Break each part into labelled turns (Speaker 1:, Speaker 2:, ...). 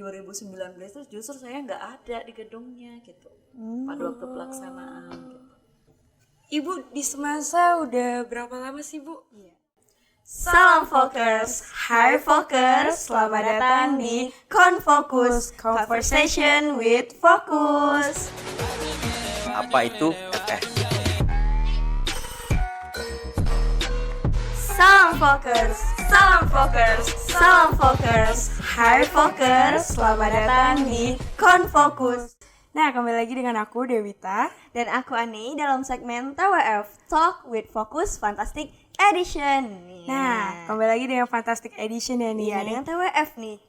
Speaker 1: 2019 itu justru saya nggak ada di gedungnya gitu pada waktu pelaksanaan gitu.
Speaker 2: Ibu di semasa udah berapa lama sih Bu?
Speaker 3: Iya. Salam Fokers, Hai Fokers, selamat datang di Konfokus, Conversation with Fokus.
Speaker 4: Apa itu FS?
Speaker 3: Salam Fokers, Salam Fokers, Salam Fokers, Hai Fokers, selamat datang di Konfokus.
Speaker 2: Nah, kembali lagi dengan aku Dewita
Speaker 3: Dan aku Ani dalam segmen TWF Talk with Focus Fantastic Edition.
Speaker 2: Nah, kembali lagi dengan Fantastic Edition ya nih.
Speaker 3: Iya, dengan TWF nih.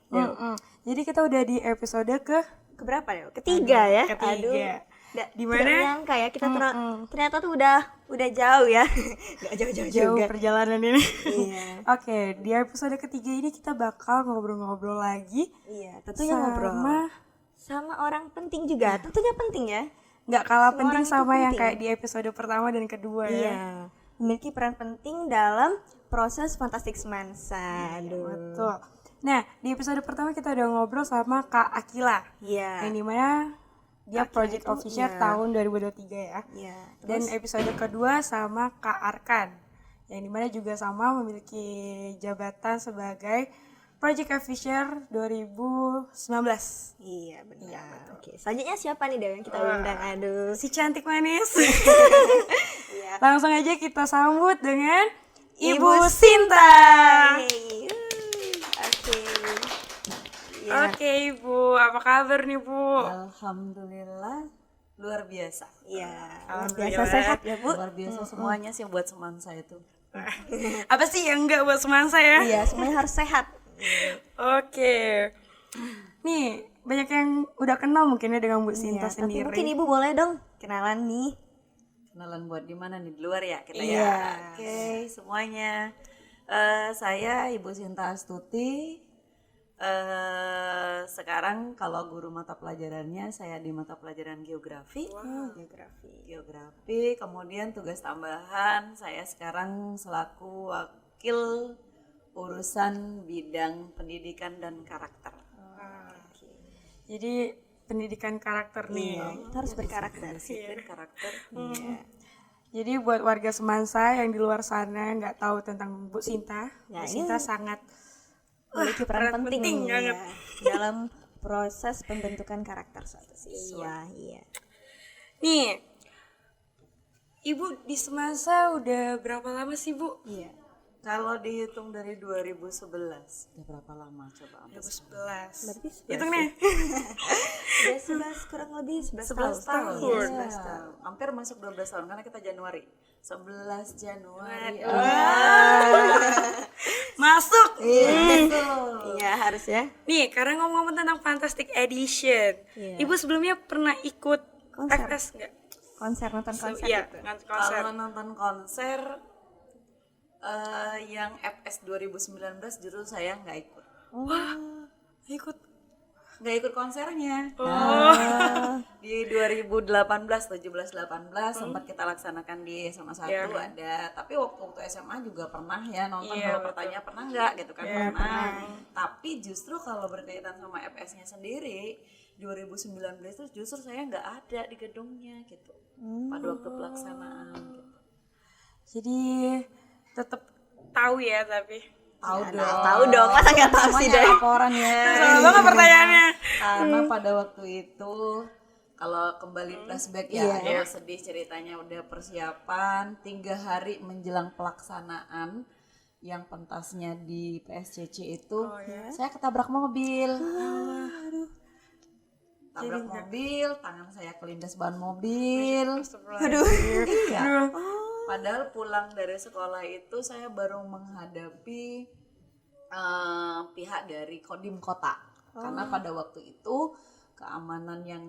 Speaker 2: Jadi kita udah di episode
Speaker 3: Keberapa ya? Ketiga ya.
Speaker 2: ketiga.
Speaker 3: Di
Speaker 2: Dimana?
Speaker 3: tidak nyangka ya kita ternyata tuh udah jauh ya. Gak jauh-jauh
Speaker 2: Jauh
Speaker 3: juga.
Speaker 2: perjalanan ini.
Speaker 3: Iya.
Speaker 2: Oke, di episode ketiga ini kita bakal ngobrol-ngobrol lagi.
Speaker 3: Iya, tentunya ngobrol sama orang penting juga. Tentunya penting ya.
Speaker 2: Nggak kalah
Speaker 3: Semua
Speaker 2: penting
Speaker 3: orang itu
Speaker 2: sama yang
Speaker 3: penting.
Speaker 2: kayak di episode pertama dan kedua ya.
Speaker 3: Iya. Memiliki peran penting dalam proses Fantastic Semansa. Aduh.
Speaker 2: Betul. Nah, di episode pertama kita udah ngobrol sama Kak Akila.
Speaker 3: Iya.
Speaker 2: Yang dimana dia
Speaker 3: Akila
Speaker 2: project
Speaker 3: itu,
Speaker 2: officer
Speaker 3: iya.
Speaker 2: tahun 2023 ya.
Speaker 3: Iya.
Speaker 2: Dan episode kedua sama Kak Arkan. Yang dimana juga sama memiliki jabatan sebagai project officer 2019.
Speaker 3: Iya benar. Oke, selanjutnya siapa nih Dew yang kita undang? Aduh.
Speaker 2: Si cantik manis.
Speaker 3: Iya.
Speaker 2: Langsung aja kita sambut dengan Ibu
Speaker 3: Ibu
Speaker 2: Sinta.
Speaker 3: Yeay. Oke. Iya.
Speaker 2: Oke Ibu, apa kabar nih Bu?
Speaker 1: Alhamdulillah luar biasa.
Speaker 3: Iya.
Speaker 2: Alhamdulillah.
Speaker 3: Biasa sehat ya Bu.
Speaker 1: Luar biasa semuanya sih buat semansa itu.
Speaker 2: Apa sih yang enggak buat semansa ya?
Speaker 3: Iya, semuanya harus sehat.
Speaker 2: Oke. Nih, banyak yang udah kenal mungkin ya dengan Bu Sinta
Speaker 3: Iya, tapi
Speaker 2: sendiri.
Speaker 3: mungkin Ibu boleh dong kenalan nih.
Speaker 1: Kenalan buat di mana nih? Di luar ya kita
Speaker 3: Iya.
Speaker 1: ya. Oke, semuanya. Saya Ibu Sinta Astuti. Sekarang kalau guru mata pelajarannya saya di mata pelajaran geografi. Geografi. Kemudian tugas tambahan saya sekarang selaku wakil urusan bidang pendidikan dan karakter.
Speaker 2: Jadi pendidikan karakter nih.
Speaker 3: Iya, kita harus berkarakter.
Speaker 1: Disiplin karakter.
Speaker 2: Jadi buat warga Semansa yang di luar sana nggak tahu tentang Bu Sinta,
Speaker 3: Ya,
Speaker 2: Bu Sinta sangat
Speaker 3: Memiliki peran penting
Speaker 2: banget.
Speaker 3: ya, dalam proses pembentukan karakter suatu siswa. Iya.
Speaker 2: Nih, Ibu di Semansa udah berapa lama sih Bu?
Speaker 3: Iya.
Speaker 1: Kalau dihitung dari 2011, udah berapa lama coba?
Speaker 2: 2011.
Speaker 3: Berarti
Speaker 2: Hitung nih.
Speaker 3: Udah 11 kurang lebih 11
Speaker 1: tahun.
Speaker 3: Iya,
Speaker 1: Ya,
Speaker 3: 11 tahun.
Speaker 1: hampir masuk 12 tahun karena kita Januari. 11 Januari.
Speaker 2: Masuk.
Speaker 3: Iya, harus ya.
Speaker 2: Nih, karena ngomong-ngomong tentang Fantastic Edition,
Speaker 3: Iya.
Speaker 2: Ibu sebelumnya pernah ikut
Speaker 3: Konser.
Speaker 2: FS nggak?
Speaker 3: Nonton konser
Speaker 2: Iya,
Speaker 3: gitu.
Speaker 2: konser.
Speaker 1: Kalau nonton konser yang FS 2019 justru saya nggak ikut.
Speaker 2: Wah, ikut.
Speaker 1: Nggak ikut konsernya.
Speaker 2: Oh.
Speaker 1: Di 2018, 17-18 sempat kita laksanakan di SMA 1
Speaker 2: Iya.
Speaker 1: ada. Tapi waktu SMA juga pernah ya nonton.
Speaker 2: Iya,
Speaker 1: Kalau
Speaker 2: betul.
Speaker 1: pertanyaan pernah nggak gitu kan,
Speaker 2: Iya,
Speaker 1: pernah. Tapi justru kalau berkaitan sama FS-nya sendiri 2019 itu justru saya nggak ada di gedungnya gitu pada waktu pelaksanaan gitu.
Speaker 2: Jadi tetap tahu ya tapi.
Speaker 3: Tahu dong, masa nggak tahu sih deh.
Speaker 1: Laporan ya.
Speaker 2: Sama banget pertanyaannya.
Speaker 1: Karena pada waktu itu kalau kembali flashback ya, aduh, sedih ceritanya. Udah persiapan 3 hari menjelang pelaksanaan yang pentasnya di PSCC itu, saya ketabrak mobil. Tabrak mobil, tangan saya kelindas ban mobil.
Speaker 2: Aduh.
Speaker 1: Iya. Padahal pulang dari sekolah itu saya baru menghadapi pihak dari Kodim Kota. Karena pada waktu itu keamanan yang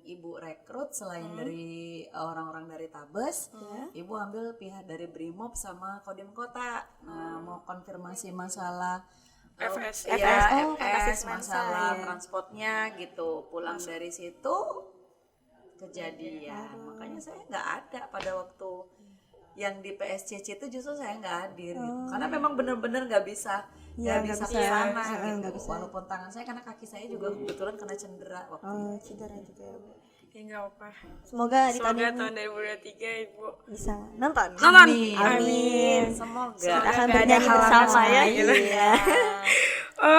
Speaker 1: ibu rekrut selain dari orang-orang dari Tabes, ibu ambil pihak dari Brimob sama Kodim Kota. Nah, mau konfirmasi masalah
Speaker 2: FS.
Speaker 1: Iya,
Speaker 3: FS,
Speaker 1: masalah
Speaker 3: ya.
Speaker 1: transportnya gitu. Pulang dari situ kejadian. Makanya saya nggak ada pada waktu yang di PSCC itu, justru saya nggak hadir gitu. Karena memang benar-benar nggak bisa nggak bisa ke sana gitu.
Speaker 3: nggak bisa.
Speaker 1: Walaupun tangan saya karena kaki saya juga kebetulan kena cedera waktu
Speaker 3: Oh, cedera juga ya, Bu.
Speaker 2: Ya nggak apa.
Speaker 3: Semoga di tahun
Speaker 2: Semoga
Speaker 3: ini
Speaker 2: tahun 2023 Ibu
Speaker 3: bisa nonton.
Speaker 1: Amin.
Speaker 3: Amin.
Speaker 1: Semoga.
Speaker 3: Kita akan
Speaker 2: nggak ada
Speaker 3: bernyanyi
Speaker 2: halangan
Speaker 3: bersama ya.
Speaker 2: gitu.
Speaker 3: Iya.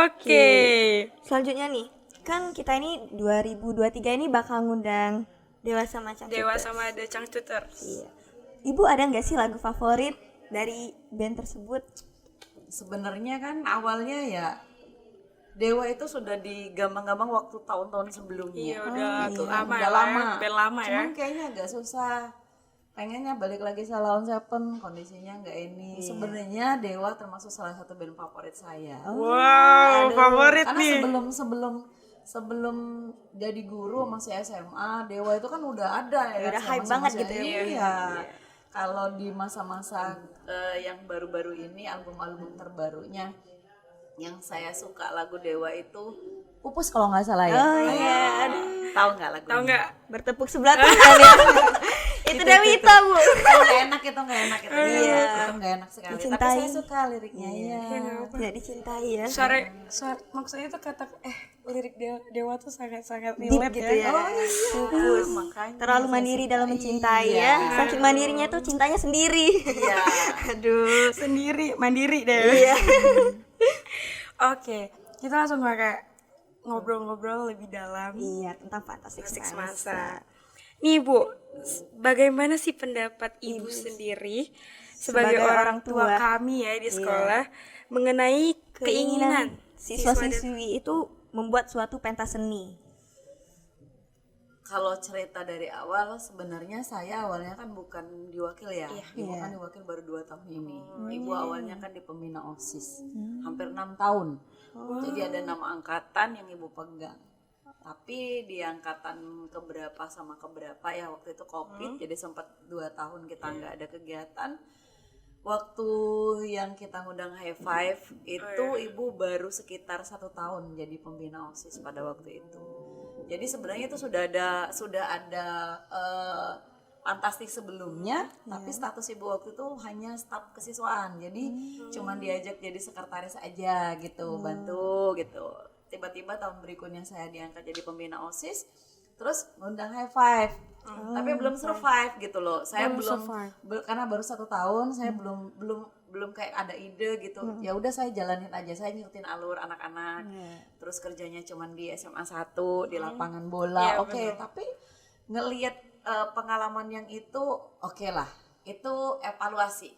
Speaker 2: Oke.
Speaker 3: Selanjutnya nih, kan kita ini 2023 ini bakal ngundang Dewa sama Cangcuters.
Speaker 2: Dewa sama The Cangcuters.
Speaker 3: Iya. Ibu ada nggak sih lagu favorit dari band tersebut?
Speaker 1: Sebenarnya kan awalnya ya Dewa itu sudah digambang-gambang waktu tahun-tahun sebelumnya.
Speaker 2: Iya udah lama
Speaker 1: Udah
Speaker 2: ya,
Speaker 1: lama.
Speaker 2: band lama ya.
Speaker 1: Cuman kayaknya agak susah. Pengennya balik lagi Salon Seven, kondisinya nggak ini. Sebenarnya Dewa termasuk salah satu band favorit saya.
Speaker 2: Wow,
Speaker 1: Aduh,
Speaker 2: favorit
Speaker 1: karena
Speaker 2: nih.
Speaker 1: sebelum jadi guru masih SMA, Dewa itu kan udah ada ya.
Speaker 3: Udah
Speaker 1: kan,
Speaker 3: hype
Speaker 1: sama-sama
Speaker 3: banget
Speaker 1: saya.
Speaker 3: gitu ya.
Speaker 1: Iya. Kalau di masa-masa yang baru-baru ini, album-album terbarunya yang saya suka lagu Dewa itu Pupus kalau nggak salah ya.
Speaker 3: Oh iya, aduh.
Speaker 1: Tahu nggak lagu?
Speaker 2: Tahu nggak?
Speaker 3: Bertepuk sebelah tangan ya. Itu Dewita, Bu.
Speaker 1: Nggak enak itu, nggak enak itu.
Speaker 3: Iya.
Speaker 1: Itu nggak enak sekali.
Speaker 3: Dicintai.
Speaker 1: Tapi saya suka liriknya ya.
Speaker 3: Tidak dicintai ya.
Speaker 2: Suara maksudnya itu kata lirik Dewa tuh sangat-sangat
Speaker 3: Deep
Speaker 2: relate
Speaker 3: gitu ya.
Speaker 1: Oh iya.
Speaker 3: Fokus.
Speaker 1: Makanya
Speaker 3: Terlalu
Speaker 1: saya
Speaker 3: mandiri
Speaker 1: suka.
Speaker 3: dalam mencintai
Speaker 1: Iya.
Speaker 3: ya. Saking mandirinya tuh cintanya sendiri.
Speaker 1: Iya.
Speaker 3: Aduh.
Speaker 2: sendiri, mandiri deh.
Speaker 3: Iya.
Speaker 2: Oke, kita langsung kayak ngobrol-ngobrol lebih dalam.
Speaker 3: Iya, tentang Fantastic
Speaker 2: Masa. Nih Bu, bagaimana sih pendapat Ibu sendiri sebagai orang tua kami ya di sekolah mengenai keinginan
Speaker 3: siswa-siswi itu membuat suatu pentas seni.
Speaker 1: Kalau cerita dari awal, sebenarnya saya awalnya kan bukan diwakil ya. Ibu kan diwakil baru 2 tahun ini. Ibu awalnya kan di pembina OSIS, hampir 6 tahun. Jadi ada 6 angkatan yang ibu pegang. Tapi di angkatan keberapa sama keberapa ya waktu itu COVID, jadi sempat 2 tahun kita nggak ada kegiatan. Waktu yang kita ngundang high five itu ibu baru sekitar 1 tahun jadi pembina OSIS pada waktu itu. Jadi sebenarnya itu sudah ada fantastik sebelumnya, tapi status ibu waktu itu hanya staf kesiswaan. Jadi cuman diajak jadi sekretaris aja gitu, bantu gitu. Tiba-tiba tahun berikutnya saya diangkat jadi pembina OSIS, terus ngundang high five. Tapi belum survive gitu loh. Saya belum karena baru 1 tahun, saya belum kayak ada ide gitu. Ya udah saya jalanin aja, saya ngikutin alur anak-anak. Terus kerjanya cuman di SMA 1 di lapangan bola. Oke, tapi ngelihat pengalaman yang itu oke lah. Itu evaluasi.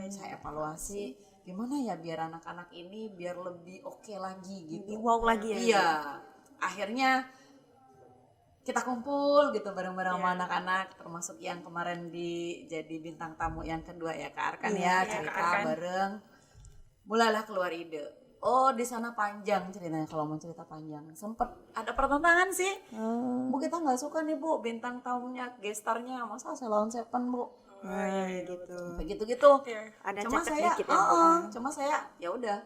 Speaker 1: Saya evaluasi gimana ya biar anak-anak ini biar lebih oke lagi gitu.
Speaker 3: Wow lagi ya.
Speaker 1: Iya. Akhirnya kita kumpul gitu bareng-bareng sama anak-anak, termasuk yang kemarin jadi bintang tamu yang kedua ya Kak Arkan ya, cerita bareng. Mulailah keluar ide. Oh, di sana panjang ceritanya, kalau mau cerita panjang. Sempet ada pertentangan sih. Bu, kita nggak suka nih Bu, bintang tamunya, gestarnya, masa Salon Seven Bu.
Speaker 3: Gitu.
Speaker 1: Begitu-gitu.
Speaker 3: Ada
Speaker 1: Cuma
Speaker 3: cekak
Speaker 1: saya,
Speaker 3: dikit ya.
Speaker 1: cuma saya ya udah.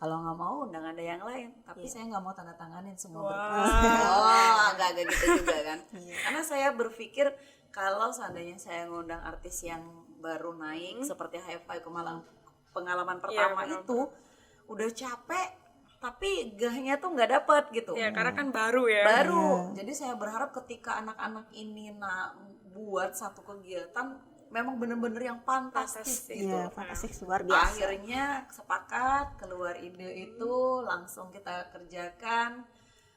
Speaker 1: Kalau nggak mau, udah nggak ada yang lain. Tapi saya nggak mau tanda tanganin semua berkas. Agak-agak gitu juga kan. Karena saya berpikir kalau seandainya saya ngundang artis yang baru naik seperti High Five pengalaman pertama itu, udah capek, tapi gahnya tuh nggak dapet gitu.
Speaker 2: Ya karena kan baru ya.
Speaker 1: Baru. Jadi saya berharap ketika anak-anak ini buat satu kegiatan memang bener-bener yang fantastis gitu.
Speaker 3: Iya, fantastik luar biasa.
Speaker 1: Akhirnya sepakat, keluar ide itu, langsung kita kerjakan,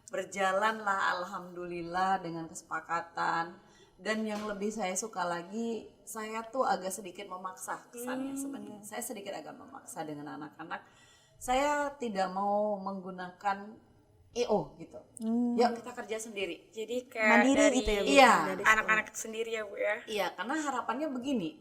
Speaker 1: berjalanlah alhamdulillah dengan kesepakatan. Dan yang lebih saya suka lagi, saya tuh agak sedikit memaksa kesannya sebenarnya. Saya sedikit agak memaksa dengan anak-anak. Saya tidak mau menggunakan EO gitu. Yuk kita kerja sendiri.
Speaker 2: Jadi kayak
Speaker 3: Mandiri
Speaker 2: dari
Speaker 3: gitu ya, Bu?
Speaker 1: Iya.
Speaker 2: anak-anak sendiri ya Bu ya.
Speaker 1: Iya, karena harapannya begini.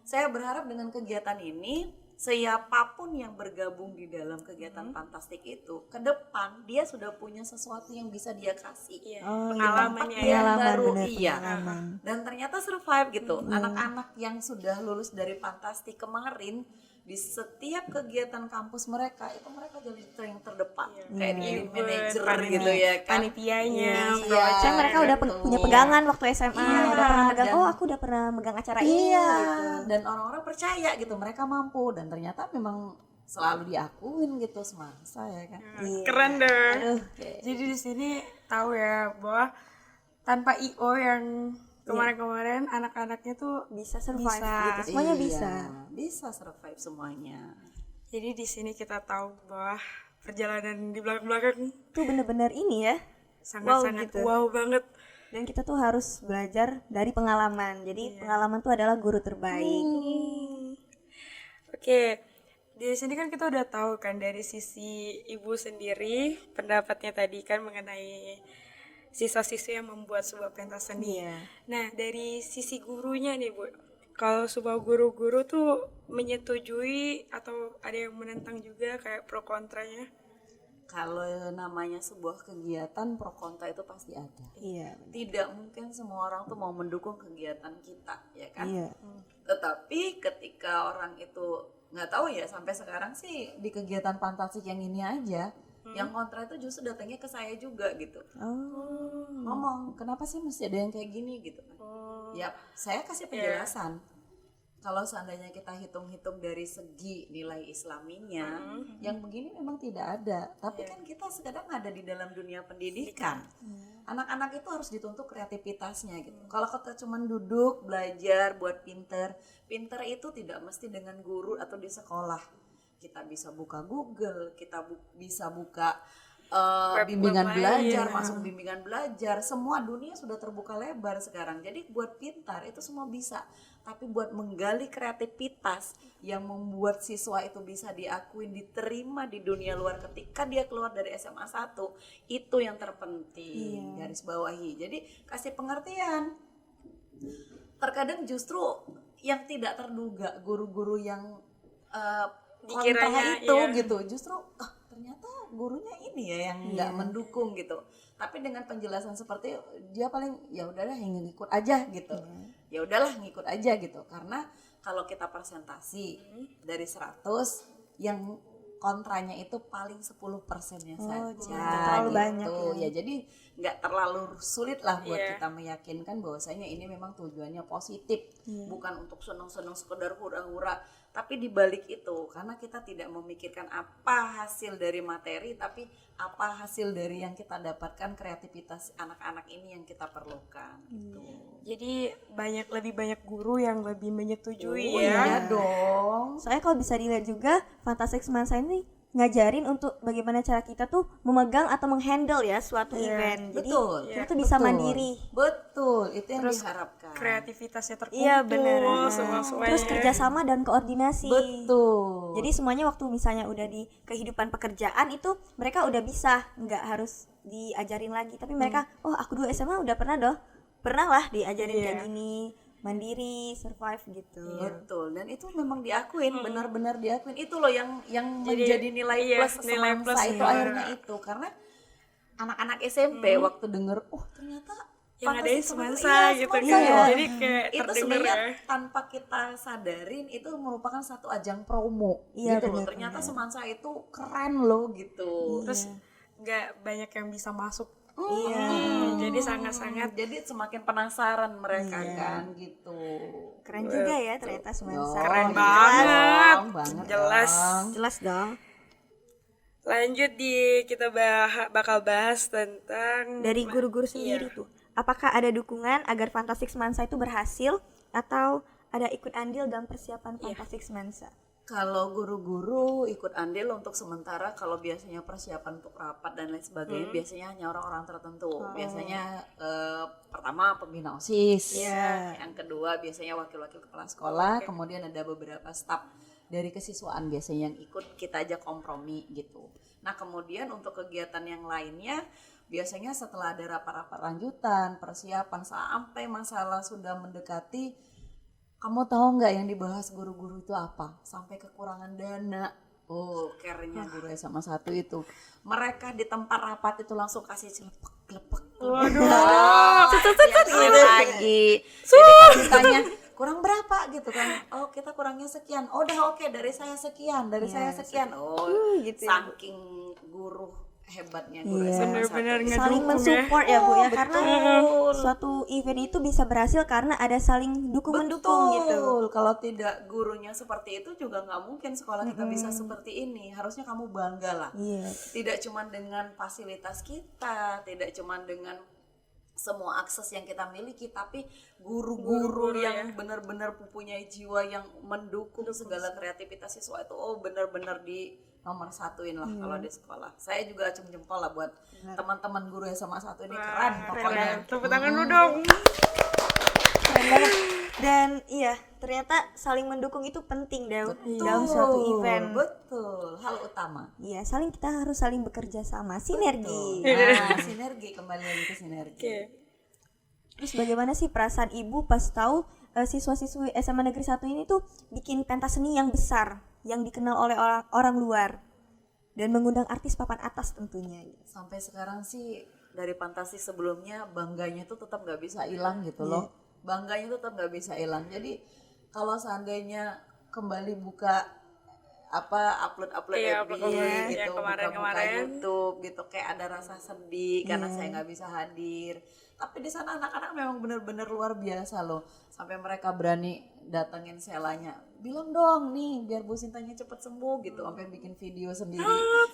Speaker 1: Saya berharap dengan kegiatan ini, siapapun yang bergabung di dalam kegiatan fantastik itu, ke depan dia sudah punya sesuatu yang bisa dia kasih.
Speaker 2: Iya.
Speaker 3: Oh,
Speaker 2: Pengalamannya
Speaker 1: Tempat
Speaker 2: ya.
Speaker 1: yang baru,
Speaker 3: bener,
Speaker 1: iya.
Speaker 3: pengalaman.
Speaker 1: Dan ternyata survive gitu. Anak-anak yang sudah lulus dari fantastik kemarin, di setiap kegiatan kampus mereka itu mereka jadi yang terdepan, kayak di manajer gitu ya kan.
Speaker 2: Panitianya,
Speaker 1: Iya,
Speaker 3: Saya mereka udah
Speaker 1: gitu.
Speaker 3: punya pegangan waktu SMA,
Speaker 1: Iya,
Speaker 3: udah pernah megang.
Speaker 1: dan-
Speaker 3: Oh, aku udah pernah megang acara ini.
Speaker 1: Iya,
Speaker 3: Gitu.
Speaker 1: dan orang-orang percaya gitu mereka mampu, dan ternyata memang selalu diakuin gitu semasa ya kan.
Speaker 2: Keren deh.
Speaker 3: Aduh,
Speaker 2: Jadi di sini tahu ya bahwa tanpa IO yang kemarin-kemarin anak-anaknya tuh
Speaker 3: bisa survive
Speaker 2: Bisa.
Speaker 3: gitu. Semuanya
Speaker 1: Iya,
Speaker 3: bisa.
Speaker 1: bisa survive semuanya.
Speaker 2: Jadi di sini kita tahu bahwa perjalanan di belakang-belakang
Speaker 3: Tuh bener-bener ini ya.
Speaker 2: sangat-sangat wow banget.
Speaker 3: Dan kita tuh harus belajar dari pengalaman. Jadi pengalaman tuh adalah guru terbaik.
Speaker 2: Oke, di sini kan kita udah tahu kan dari sisi ibu sendiri pendapatnya tadi kan mengenai siswa-siswi yang membuat sebuah pentas seni.
Speaker 3: Iya.
Speaker 2: Nah, dari sisi gurunya nih Bu, kalau sebuah guru-guru tuh menyetujui atau ada yang menentang juga kayak pro kontranya?
Speaker 1: Kalau namanya sebuah kegiatan pro kontra itu pasti ada.
Speaker 3: Iya.
Speaker 1: Tidak mungkin semua orang tuh mau mendukung kegiatan kita, ya kan?
Speaker 3: Iya.
Speaker 1: Tetapi ketika orang itu nggak tahu ya, sampai sekarang sih di kegiatan fantastik yang ini aja, yang kontra itu justru datangnya ke saya juga gitu.
Speaker 3: Oh.
Speaker 1: Ngomong, kenapa sih mesti ada yang kayak gini gitu kan? Ya, saya kasih penjelasan. Kalau seandainya kita hitung-hitung dari segi nilai islaminya, yang begini memang tidak ada. Tapi kan kita sekarang ada di dalam dunia pendidikan. Anak-anak itu harus dituntut kreativitasnya gitu. Kalau kita cuma duduk, belajar, buat pinter itu tidak mesti dengan guru atau di sekolah. Kita bisa buka Google, kita bisa buka bimbingan belajar, masuk bimbingan belajar. Semua dunia sudah terbuka lebar sekarang. Jadi buat pintar itu semua bisa. Tapi buat menggali kreativitas yang membuat siswa itu bisa diakuin, diterima di dunia luar ketika dia keluar dari SMA 1, itu yang terpenting. Garis bawahi. Jadi kasih pengertian. Terkadang justru yang tidak terduga, guru-guru yang kontra
Speaker 2: Dikiranya,
Speaker 1: itu
Speaker 2: iya.
Speaker 1: gitu, justru ternyata gurunya ini ya yang nggak mendukung gitu. Tapi dengan penjelasan seperti dia paling ya udahlah yang ngikut aja gitu. Ya udahlah ngikut aja gitu. Karena kalau kita presentasi dari 100 yang kontranya itu paling 10%-nya saja
Speaker 3: terlalu
Speaker 1: gitu.
Speaker 3: banyak
Speaker 1: Ya jadi nggak terlalu sulit lah buat kita meyakinkan bahwasanya ini memang tujuannya positif, bukan untuk senang-senang sekedar hura-hura. Tapi dibalik itu, karena kita tidak memikirkan apa hasil dari materi, tapi apa hasil dari yang kita dapatkan, kreativitas anak-anak ini yang kita perlukan gitu.
Speaker 2: Jadi lebih banyak guru yang lebih menyetujui
Speaker 1: Oh,
Speaker 2: ya.
Speaker 1: iya dong.
Speaker 3: Soalnya kalau bisa dilihat juga Fantastic Semansa ini ngajarin untuk bagaimana cara kita tuh memegang atau menghandle ya suatu event. Jadi
Speaker 1: Betul.
Speaker 3: kita tuh bisa mandiri.
Speaker 1: Betul, itu yang
Speaker 2: Terus
Speaker 1: diharapkan.
Speaker 2: Kreativitasnya terkumpul.
Speaker 3: Iya benar.
Speaker 2: Semuanya.
Speaker 3: Terus kerjasama dan koordinasi.
Speaker 1: Betul.
Speaker 3: Jadi semuanya waktu misalnya udah di kehidupan pekerjaan itu mereka udah bisa, nggak harus diajarin lagi. Tapi mereka, oh aku dulu SMA udah pernah lah diajarin kayak gini, mandiri, survive gitu.
Speaker 1: Betul, dan itu memang diakuin, benar-benar diakuin. Itu loh yang menjadi nilai plus
Speaker 2: nilai
Speaker 1: Semansa
Speaker 2: plus,
Speaker 1: itu akhirnya itu. Karena anak-anak SMP waktu denger, oh ternyata
Speaker 2: yang ada
Speaker 1: Fantastic
Speaker 2: Semansa gitu
Speaker 1: Semansa
Speaker 2: kan.
Speaker 1: ya.
Speaker 2: Jadi kayak
Speaker 1: Itu
Speaker 2: terdengar
Speaker 1: sebenarnya
Speaker 2: ya.
Speaker 1: tanpa kita sadarin itu merupakan satu ajang promo
Speaker 3: Iya,
Speaker 1: gitu loh.
Speaker 3: benar,
Speaker 1: Ternyata Semansa itu keren loh gitu.
Speaker 2: Terus nggak banyak yang bisa masuk.
Speaker 3: Iya.
Speaker 2: Jadi sangat-sangat
Speaker 1: Jadi semakin penasaran mereka kan gitu.
Speaker 3: Keren juga ya ternyata Semansa.
Speaker 2: Keren
Speaker 1: Iya
Speaker 2: banget.
Speaker 1: dong, banget
Speaker 2: Jelas.
Speaker 1: dong.
Speaker 3: Jelas dong.
Speaker 2: Lanjut kita bakal bahas tentang
Speaker 3: Dari guru-guru sendiri tuh, apakah ada dukungan agar Fantastic Semansa itu berhasil atau ada ikut andil dalam persiapan Fantastic Semansa?
Speaker 1: Kalau guru-guru ikut andil untuk sementara, kalau biasanya persiapan untuk rapat dan lain sebagainya biasanya hanya orang-orang tertentu. Biasanya pertama pembina OSIS, yang kedua biasanya wakil-wakil kepala sekolah, kemudian ada beberapa staf dari kesiswaan biasanya yang ikut, kita ajak kompromi gitu. Nah kemudian untuk kegiatan yang lainnya biasanya setelah ada rapat-rapat lanjutan, persiapan sampai masalah sudah mendekati. Kamu tahu nggak yang dibahas guru-guru itu apa? Sampai kekurangan dana. Oh, care-nya guru SMA 1 itu. Mereka di tempat rapat itu langsung kasih celepek. Waduh. Lagi. Jadi kalau ditanya kurang berapa gitu kan? Oh, kita kurangnya sekian. Oh, udah oke, dari saya sekian, dari saya sekian. Oh,
Speaker 3: gitu.
Speaker 1: saking guru hebatnya guru
Speaker 3: Iya.
Speaker 1: SMA 1.
Speaker 2: Bener-bener
Speaker 3: saling
Speaker 2: ngedukung ya.
Speaker 3: mensupport ya Bu ya, karena
Speaker 1: Betul.
Speaker 3: suatu event itu bisa berhasil karena ada saling dukung mendukung gitu.
Speaker 1: Betul. Kalau tidak gurunya seperti itu juga nggak mungkin sekolah kita bisa seperti ini. Harusnya kamu bangga lah.
Speaker 3: Iya.
Speaker 1: Tidak cuma dengan fasilitas kita, tidak cuma dengan semua akses yang kita miliki, tapi guru-guru yang benar-benar mempunyai jiwa yang mendukung segala kreativitas siswa itu benar-benar di nomor satuin lah kalau di sekolah. Saya juga acung jempol lah buat teman-teman guru SMA 1 ini, keren pokoknya.
Speaker 2: Tepuk tangan lu dong.
Speaker 3: Keren banget. Dan iya, ternyata saling mendukung itu penting dalam suatu event.
Speaker 1: Betul, hal utama.
Speaker 3: Iya, kita harus saling bekerja sama, sinergi.
Speaker 1: Nah, sinergi, kembali lagi ke sinergi.
Speaker 2: Oke.
Speaker 3: Terus bagaimana sih perasaan Ibu pas tahu siswa-siswi SMA Negeri 1 ini tuh bikin pentas seni yang besar, yang dikenal oleh orang luar dan mengundang artis papan atas tentunya.
Speaker 1: Sampai sekarang sih dari fantasi sebelumnya bangganya tuh tetap nggak bisa hilang gitu loh. Bangganya tetap nggak bisa hilang. Jadi kalau seandainya kembali buka upload
Speaker 2: Iya,
Speaker 1: FB
Speaker 2: upload
Speaker 1: gitu,
Speaker 2: yang
Speaker 1: buka
Speaker 2: kemarin-kemarin.
Speaker 1: YouTube gitu, kayak ada rasa sedih karena saya nggak bisa hadir. Tapi di sana anak-anak memang benar-benar luar biasa loh. Sampai mereka berani datengin Selanya, bilang dong nih biar Bu Sintanya cepet sembuh gitu, sampai bikin video sendiri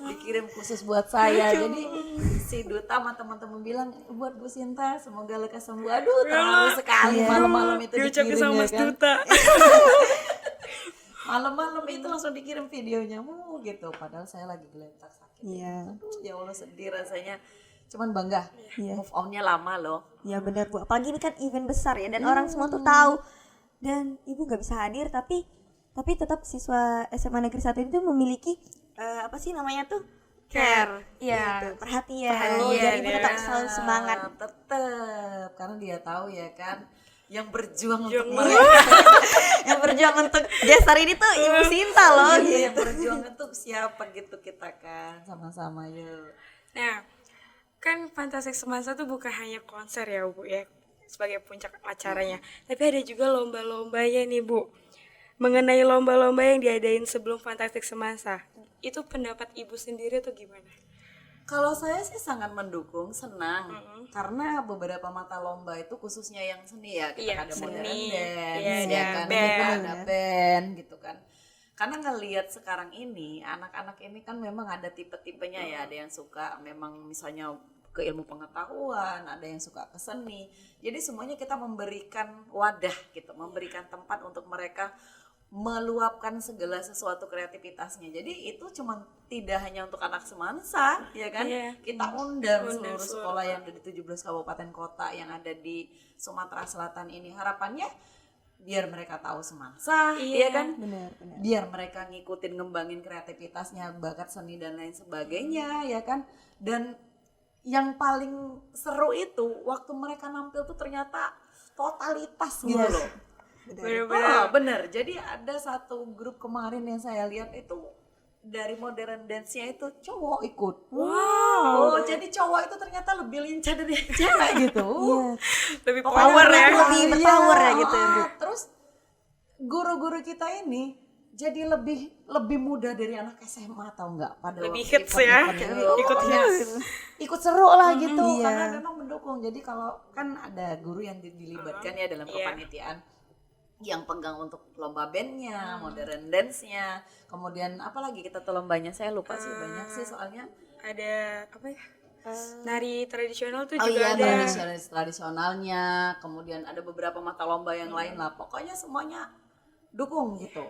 Speaker 1: dikirim khusus buat saya. Jadi si Duta sama teman-teman bilang buat Bu Sinta semoga lekas sembuh. Aduh terharu sekali malam-malam itu
Speaker 2: Diucapin
Speaker 1: dikirim
Speaker 2: sama
Speaker 1: ya
Speaker 2: Mas
Speaker 1: kan.
Speaker 2: Duta.
Speaker 1: Malam-malam itu langsung dikirim videonya gitu, padahal saya lagi geletak sakit.
Speaker 3: Iya.
Speaker 1: Aduh ya Allah sedih rasanya, cuman bangga.
Speaker 3: Iya.
Speaker 1: Move on-nya lama loh.
Speaker 3: Ya benar Bu, apalagi ini kan event besar ya, dan orang semua tuh tahu. Dan Ibu nggak bisa hadir, tapi tetap siswa SMA Negeri 1 itu memiliki apa sih namanya tuh?
Speaker 2: Care.
Speaker 3: Iya, perhatian.
Speaker 2: Perhatian,
Speaker 3: Jadi Ibu
Speaker 2: ya.
Speaker 3: tetap selalu semangat.
Speaker 1: Tetep, karena dia tahu ya kan yang berjuang untuk
Speaker 2: Yang-
Speaker 1: mereka.
Speaker 3: Yang berjuang untuk gestar ini tuh Ibu Sinta loh
Speaker 1: Gitu,
Speaker 3: gitu.
Speaker 1: yang berjuang untuk siapa gitu kita kan, sama-sama yuk.
Speaker 2: Nah, kan Fantastik Semasa tuh bukan hanya konser ya Bu ya, sebagai puncak acaranya, tapi ada juga lomba-lombanya nih Bu. Mengenai lomba-lomba yang diadain sebelum Fantastik Semasa, itu pendapat Ibu sendiri tuh gimana?
Speaker 1: Kalau saya sih sangat mendukung, senang, karena beberapa mata lomba itu khususnya yang seni ya, kita
Speaker 2: Iya,
Speaker 1: ada
Speaker 2: seni.
Speaker 1: modern
Speaker 2: Iya,
Speaker 1: dance, ya
Speaker 2: ada
Speaker 1: kan,
Speaker 2: band.
Speaker 1: kita ada band gitu kan. Karena ngelihat sekarang ini anak-anak ini kan memang ada tipe-tipenya ya, ada yang suka memang misalnya ke ilmu pengetahuan, ada yang suka ke seni. Jadi semuanya kita memberikan wadah gitu, memberikan tempat untuk mereka meluapkan segala sesuatu kreativitasnya. Jadi itu cuma tidak hanya untuk anak semansa, ya kan?
Speaker 2: Iya.
Speaker 1: Kita undang seluruh sekolah yang ada di 17 kabupaten kota yang ada di Sumatera Selatan ini. Harapannya biar mereka tahu semansa,
Speaker 2: Iya.
Speaker 1: ya kan?
Speaker 3: Benar.
Speaker 1: Biar mereka ngikutin ngembangin kreativitasnya, bakat seni dan lain sebagainya, ya kan? Dan yang paling seru itu waktu mereka nampil tuh ternyata totalitas gitu loh.
Speaker 2: Bener-bener.
Speaker 1: Bener. Jadi ada satu grup kemarin yang saya lihat itu dari modern dance-nya itu cowok ikut.
Speaker 2: Wow.
Speaker 1: Oh, jadi cowok itu ternyata lebih lincah dari cewek gitu.
Speaker 2: Lebih
Speaker 1: Pokoknya
Speaker 2: power ya.
Speaker 3: lebih berpower ya gitu ya, Bu.
Speaker 1: Terus guru-guru kita ini jadi lebih muda dari anak SMA, tahu nggak? Pada
Speaker 2: Lebih
Speaker 1: waktu
Speaker 2: hits ya.
Speaker 1: event-event itu.
Speaker 2: Ikut
Speaker 1: Pokoknya
Speaker 2: hits.
Speaker 1: ikut seru lah gitu,
Speaker 3: iya.
Speaker 1: karena memang mendukung. Jadi kalau kan ada guru yang dilibatkan ya dalam
Speaker 2: Iya.
Speaker 1: kepanitiaan, yang pegang untuk lomba bandnya, modern dance-nya, kemudian apalagi kita tuh lombanya saya lupa sih, banyak sih soalnya.
Speaker 2: Ada apa ya? Nari tradisional tuh
Speaker 1: Oh
Speaker 2: juga
Speaker 1: iya,
Speaker 2: ada.
Speaker 1: tradisionalnya, kemudian ada beberapa mata lomba yang lain lah. Pokoknya semuanya dukung gitu.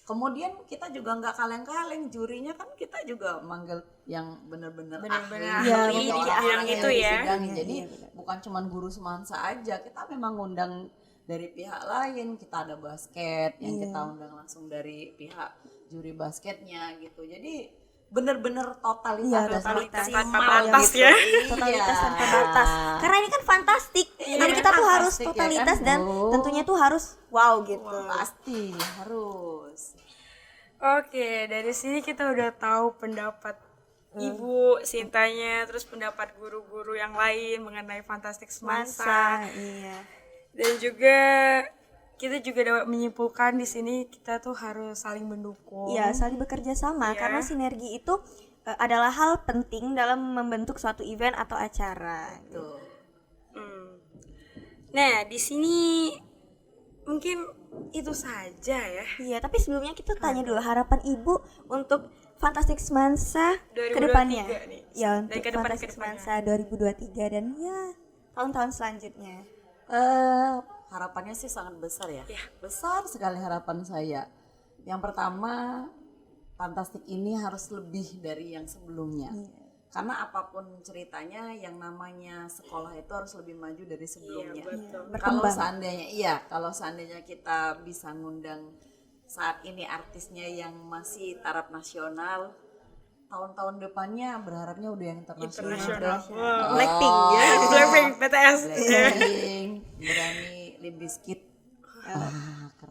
Speaker 1: Kemudian kita juga nggak kaleng-kaleng, jurinya kan kita juga manggil yang bener-bener
Speaker 2: Bener-bener
Speaker 1: ahli,
Speaker 2: ahli
Speaker 1: gitu,
Speaker 2: di
Speaker 1: orang-orang
Speaker 2: bidang
Speaker 1: yang
Speaker 2: itu ya.
Speaker 1: disidangin. Jadi bukan cuman guru semansa aja, kita memang ngundang dari pihak lain. Kita ada basket yang kita undang langsung dari pihak juri basketnya gitu. Jadi bener-bener totalitas,
Speaker 2: totalitas
Speaker 1: maksimal
Speaker 2: tanpa batas
Speaker 1: gitu.
Speaker 2: ya.
Speaker 3: Totalitas
Speaker 1: Iya.
Speaker 3: tanpa batas. Karena ini kan fantastik. Jadi kita tuh harus
Speaker 1: fantastik, ya
Speaker 3: totalitas
Speaker 1: kan?
Speaker 3: dan
Speaker 1: Oh.
Speaker 3: tentunya tuh harus wow gitu.
Speaker 1: Pasti harus.
Speaker 2: Oke, dari sini kita udah tahu pendapat Ibu Sintanya, terus pendapat guru-guru yang lain mengenai Fantastik Semasa.
Speaker 3: Iya.
Speaker 2: Dan juga kita juga dapat menyimpulkan di sini kita tuh harus saling mendukung.
Speaker 3: Iya, saling bekerja sama
Speaker 2: Iya.
Speaker 3: karena sinergi itu adalah hal penting dalam membentuk suatu event atau acara.
Speaker 1: Tuh.
Speaker 2: Nah, di sini mungkin itu saja ya.
Speaker 3: Iya, tapi sebelumnya kita tanya dulu harapan Ibu untuk Fantastic Semansa
Speaker 2: 2023
Speaker 3: ke depannya.
Speaker 2: nih.
Speaker 3: Ya,
Speaker 2: Dan
Speaker 3: untuk
Speaker 2: ke depan-
Speaker 3: Fantastic
Speaker 2: ke depannya.
Speaker 3: Semansa 2023 dan ya tahun-tahun selanjutnya.
Speaker 1: Harapannya sih sangat besar ya.
Speaker 2: Iya.
Speaker 1: Besar sekali harapan saya. Yang pertama, Fantastik ini harus lebih dari yang sebelumnya. Karena apapun ceritanya, yang namanya sekolah itu harus lebih maju dari sebelumnya.
Speaker 2: betul.
Speaker 1: Kalau seandainya kita bisa ngundang saat ini artisnya yang masih taraf nasional, tahun-tahun depannya berharapnya udah yang internasional.
Speaker 2: Internasional.
Speaker 1: dong.
Speaker 2: Wow.
Speaker 3: Blackpink ya.
Speaker 2: Blackpink, BTS.
Speaker 1: Blackpink, berani Limp Bizkit.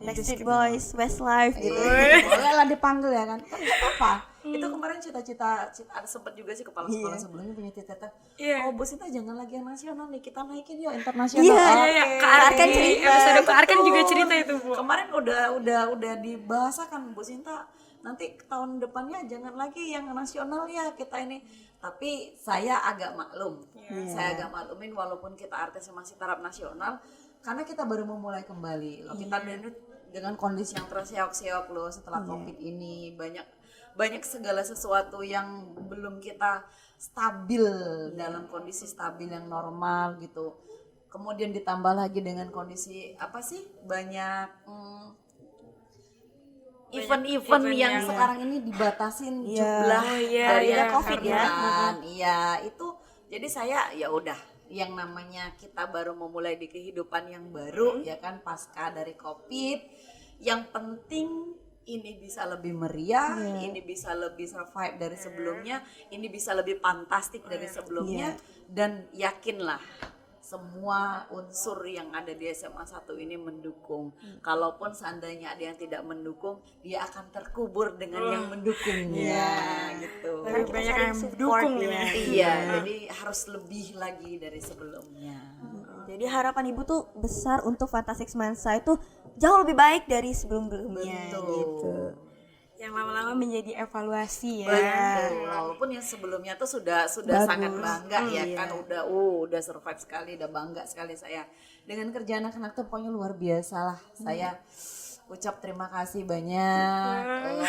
Speaker 3: Backstreet Boys, Westlife gitu.
Speaker 1: Boleh lah dipanggil ya kan? Kan nggak apa-apa. Itu kemarin cita-cita ada sempat juga sih kepala sekolah sebelumnya punya cita-cita.
Speaker 2: Iya.
Speaker 1: Oh, Bu Sinta jangan lagi yang nasional nih, kita naikin yuk internasional.
Speaker 3: Iya,
Speaker 1: Oke.
Speaker 2: Iya, Kak
Speaker 3: Arkan
Speaker 2: Arkan
Speaker 3: cerita.
Speaker 2: episode Kak Arkan juga cerita itu, Bu.
Speaker 1: Kemarin udah dibahasakan Bu Sinta, nanti tahun depannya jangan lagi yang nasional ya kita ini. Tapi saya agak maklum. Saya agak maklumin walaupun kita artisnya masih taraf nasional, karena kita baru memulai kembali loh. Kita dengan kondisi yang terseok-seok loh setelah Covid ini, banyak segala sesuatu yang belum kita stabil dalam kondisi stabil yang normal gitu. Kemudian ditambah lagi dengan kondisi apa sih, banyak event-event yang sekarang ini dibatasin jumlah dari
Speaker 3: Covid ya.
Speaker 1: kan. Iya, itu jadi saya ya udah, yang namanya kita baru memulai di kehidupan yang baru ya kan, pasca dari Covid. Yang penting ini bisa lebih meriah, ini bisa lebih survive dari sebelumnya, ini bisa lebih fantastik dari sebelumnya, dan yakinlah semua unsur yang ada di SMA 1 ini mendukung. Kalaupun seandainya ada yang tidak mendukung, dia akan terkubur dengan yang mendukungnya gitu.
Speaker 2: Lebih
Speaker 3: kita
Speaker 2: banyak
Speaker 3: saling
Speaker 2: yang
Speaker 3: support
Speaker 2: mendukung
Speaker 3: ya.
Speaker 2: nih.
Speaker 1: Iya, jadi harus lebih lagi dari sebelumnya.
Speaker 3: Jadi harapan Ibu tuh besar untuk Fantastic Semansa itu jauh lebih baik dari sebelum-sebelumnya gitu.
Speaker 2: Yang lama-lama menjadi evaluasi ya.
Speaker 1: Betul. Walaupun yang sebelumnya tuh sudah sangat bangga ya kan, udah survive sekali, udah bangga sekali saya dengan kerja anak-anak tuh, pokoknya luar biasa lah. Saya ucap terima kasih banyak.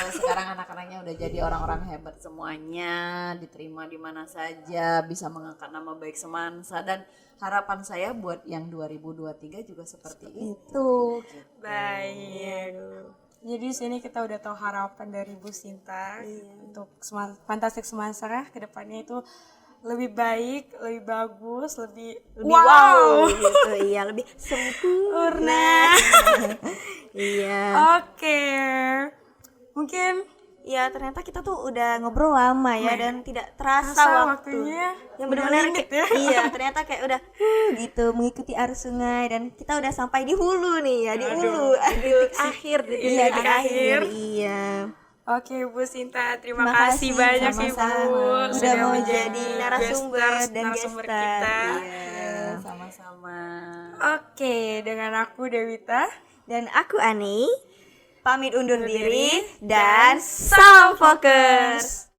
Speaker 1: Sekarang anak-anaknya udah jadi orang-orang hebat semuanya, diterima di mana saja, bisa mengangkat nama baik Semansa, dan harapan saya buat yang 2023 juga seperti itu.
Speaker 2: Baik. Jadi di sini kita udah tahu harapan dari Bu Sinta untuk Fantastic Semansa ke depannya itu lebih baik, lebih bagus, lebih
Speaker 3: Wow gitu. Iya, lebih sempurna. Iya.
Speaker 2: Oke. Mungkin
Speaker 3: Ya ternyata kita tuh udah ngobrol lama ya dan tidak terasa
Speaker 2: Terasa
Speaker 3: waktu.
Speaker 2: waktunya
Speaker 3: Yang
Speaker 2: udah
Speaker 3: benar-benar
Speaker 2: limit
Speaker 3: kayak-
Speaker 2: ya.
Speaker 3: Iya, ternyata kayak udah gitu mengikuti arus sungai dan kita udah sampai di hulu nih ya, di hulu.
Speaker 1: Akhir di
Speaker 3: Iya, di
Speaker 2: titik
Speaker 3: akhir.
Speaker 2: akhir.
Speaker 3: Iya.
Speaker 2: Oke Bu Sinta, terima
Speaker 3: Terima
Speaker 2: kasih
Speaker 3: kasih,
Speaker 2: banyak sih Bu
Speaker 3: sama-sama.
Speaker 2: sudah
Speaker 3: Udah mau
Speaker 2: menjadi
Speaker 3: jadi narasumber dan
Speaker 2: narasumber
Speaker 3: gestar.
Speaker 2: kita.
Speaker 1: Iya, sama-sama.
Speaker 2: Oke, dengan aku Dewita.
Speaker 3: Dan aku Ani pamit undur diri dan salam fokus.